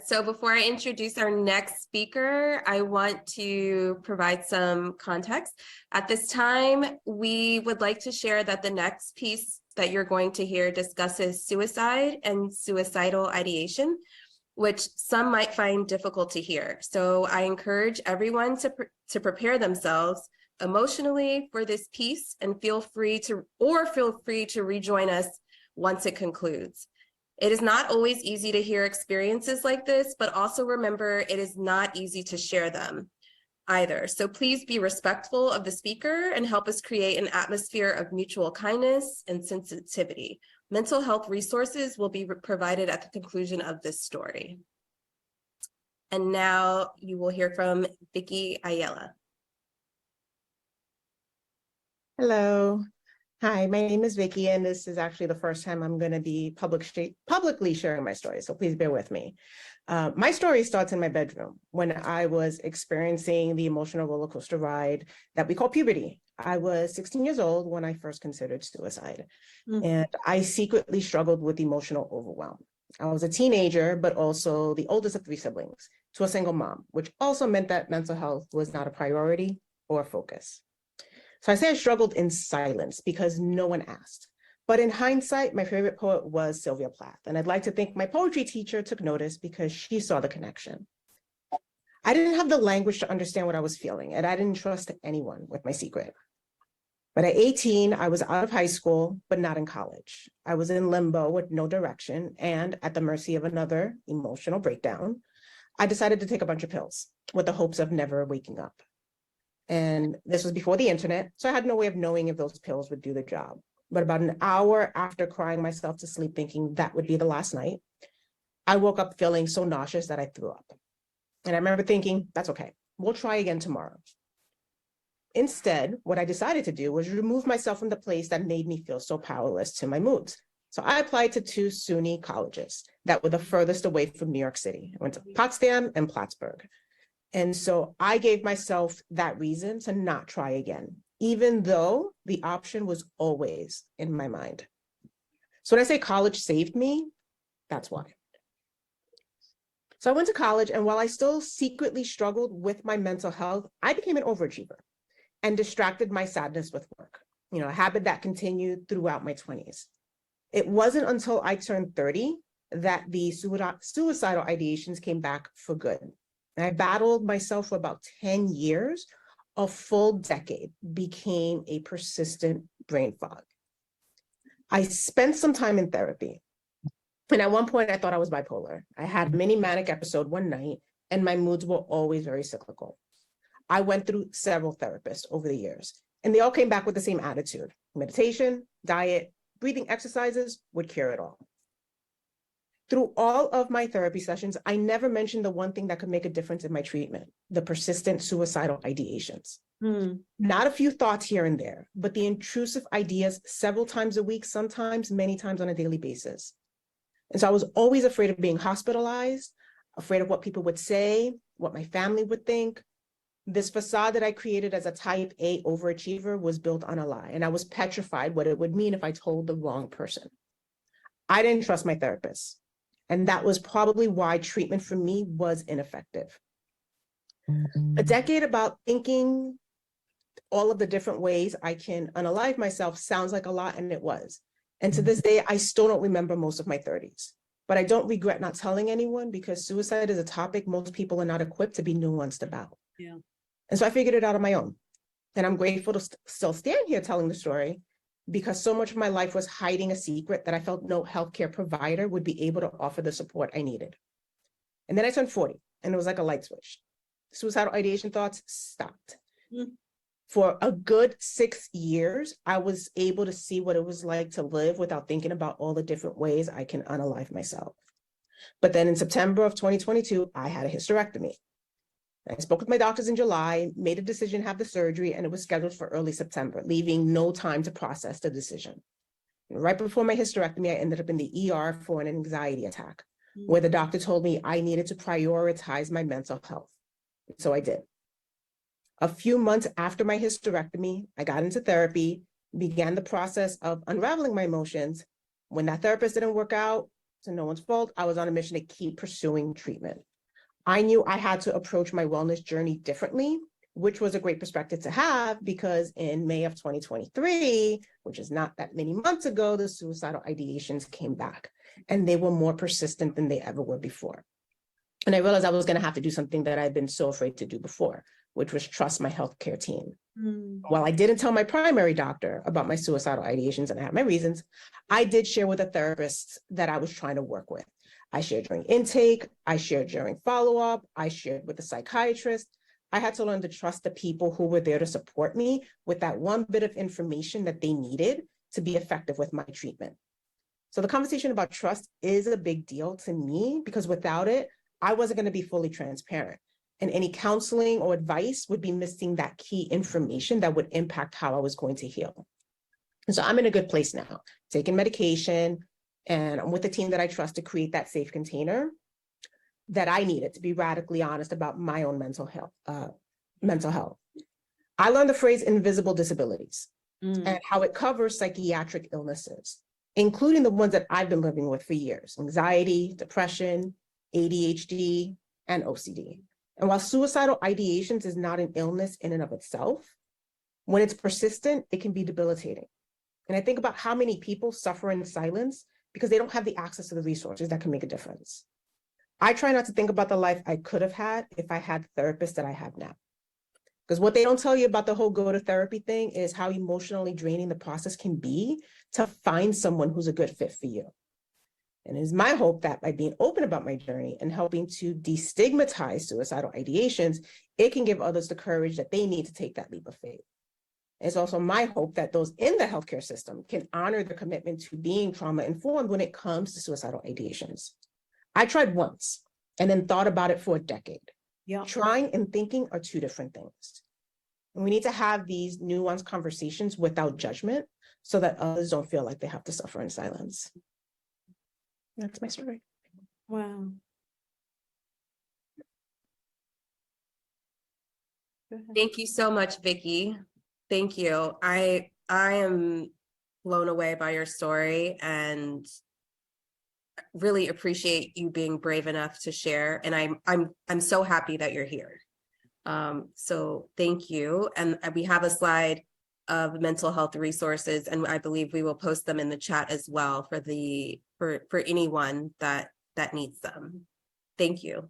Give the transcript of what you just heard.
So before I introduce our next speaker, I want to provide some context. At this time, we would like to share that the next piece that you're going to hear discusses suicide and suicidal ideation, which some might find difficult to hear. So I encourage everyone to prepare themselves emotionally for this piece and feel free to rejoin us once it concludes. It is not always easy to hear experiences like this, but also remember it is not easy to share them either. So please be respectful of the speaker and help us create an atmosphere of mutual kindness and sensitivity. Mental health resources will be provided at the conclusion of this story. And now you will hear from Vicky Ayala. Hello. Hi, my name is Vicky, and this is actually the first time I'm going to be publicly sharing my story, so please bear with me. My story starts in my bedroom when I was experiencing the emotional roller coaster ride that we call puberty. I was 16 years old when I first considered suicide, and I secretly struggled with emotional overwhelm. I was a teenager, but also the oldest of 3 siblings to a single mom, which also meant that mental health was not a priority or a focus. So I say I struggled in silence because no one asked. But in hindsight, my favorite poet was Sylvia Plath. And I'd like to think my poetry teacher took notice because she saw the connection. I didn't have the language to understand what I was feeling, and I didn't trust anyone with my secret. But at 18, I was out of high school, but not in college. I was in limbo with no direction and at the mercy of another emotional breakdown. I decided to take a bunch of pills with the hopes of never waking up. And this was before the internet, so I had no way of knowing if those pills would do the job. But about an hour after crying myself to sleep, thinking that would be the last night, I woke up feeling so nauseous that I threw up. And I remember thinking, that's okay, we'll try again tomorrow. Instead, what I decided to do was remove myself from the place that made me feel so powerless to my moods. So I applied to 2 SUNY colleges that were the furthest away from New York City. I went to Potsdam and Plattsburgh. And so I gave myself that reason to not try again, even though the option was always in my mind. So when I say college saved me, that's why. So I went to college, and while I still secretly struggled with my mental health, I became an overachiever and distracted my sadness with work, a habit that continued throughout my 20s. It wasn't until I turned 30 that the suicidal ideations came back for good. I battled myself for about 10 years. A full decade became a persistent brain fog. I spent some time in therapy. And at one point, I thought I was bipolar. I had a mini manic episode one night, and my moods were always very cyclical. I went through several therapists over the years, and they all came back with the same attitude. Meditation, diet, breathing exercises would cure it all. Through all of my therapy sessions, I never mentioned the one thing that could make a difference in my treatment, the persistent suicidal ideations. Not a few thoughts here and there, but the intrusive ideas several times a week, sometimes many times on a daily basis. And so I was always afraid of being hospitalized, afraid of what people would say, what my family would think. This facade that I created as a type A overachiever was built on a lie, and I was petrified what it would mean if I told the wrong person. I didn't trust my therapist. And that was probably why treatment for me was ineffective. A decade about thinking all of the different ways I can unalive myself sounds like a lot, and it was. And to this day, I still don't remember most of my 30s. But I don't regret not telling anyone, because suicide is a topic most people are not equipped to be nuanced about. Yeah. And so I figured it out on my own. And I'm grateful to still stand here telling the story, because so much of my life was hiding a secret that I felt no healthcare provider would be able to offer the support I needed. And then I turned 40, and it was like a light switch. Suicidal ideation thoughts stopped. For a good 6 years, I was able to see what it was like to live without thinking about all the different ways I can unalive myself. But then in September of 2022, I had a hysterectomy. I spoke with my doctors in July, made a decision to have the surgery, and it was scheduled for early September, leaving no time to process the decision. And right before my hysterectomy, I ended up in the ER for an anxiety attack, where the doctor told me I needed to prioritize my mental health. So I did. A few months after my hysterectomy, I got into therapy, began the process of unraveling my emotions. When that therapist didn't work out, So no one's fault. I was on a mission to keep pursuing treatment. I knew I had to approach my wellness journey differently, which was a great perspective to have because in May of 2023, which is not that many months ago, the suicidal ideations came back and they were more persistent than they ever were before. And I realized I was going to have to do something that I'd been so afraid to do before, which was trust my healthcare team. While I didn't tell my primary doctor about my suicidal ideations, and I had my reasons, I did share with a therapist that I was trying to work with. I shared during intake, I shared during follow-up, I shared with a psychiatrist. I had to learn to trust the people who were there to support me with that one bit of information that they needed to be effective with my treatment. So the conversation about trust is a big deal to me because without it, I wasn't going to be fully transparent. And any counseling or advice would be missing that key information that would impact how I was going to heal. And so I'm in a good place now, taking medication, and I'm with a team that I trust to create that safe container that I needed to be radically honest about my own mental health. I learned the phrase invisible disabilities and how it covers psychiatric illnesses, including the ones that I've been living with for years: anxiety, depression, ADHD, and OCD. And while suicidal ideations is not an illness in and of itself, when it's persistent, it can be debilitating. And I think about how many people suffer in silence because they don't have the access to the resources that can make a difference. I try not to think about the life I could have had if I had the therapist that I have now. Because what they don't tell you about the whole go to therapy thing is how emotionally draining the process can be to find someone who's a good fit for you. And it is my hope that by being open about my journey and helping to destigmatize suicidal ideations, it can give others the courage that they need to take that leap of faith. It's also my hope that those in the healthcare system can honor the commitment to being trauma-informed when it comes to suicidal ideations. I tried once and then thought about it for a decade. Yeah. Trying and thinking are two different things. And we need to have these nuanced conversations without judgment so that others don't feel like they have to suffer in silence. That's my story. Wow. Thank you so much, Vicky. Thank you. I am blown away by your story and really appreciate you being brave enough to share. And I'm so happy that you're here. So thank you. And we have a slide of mental health resources, and I believe we will post them in the chat as well for anyone that needs them. Thank you.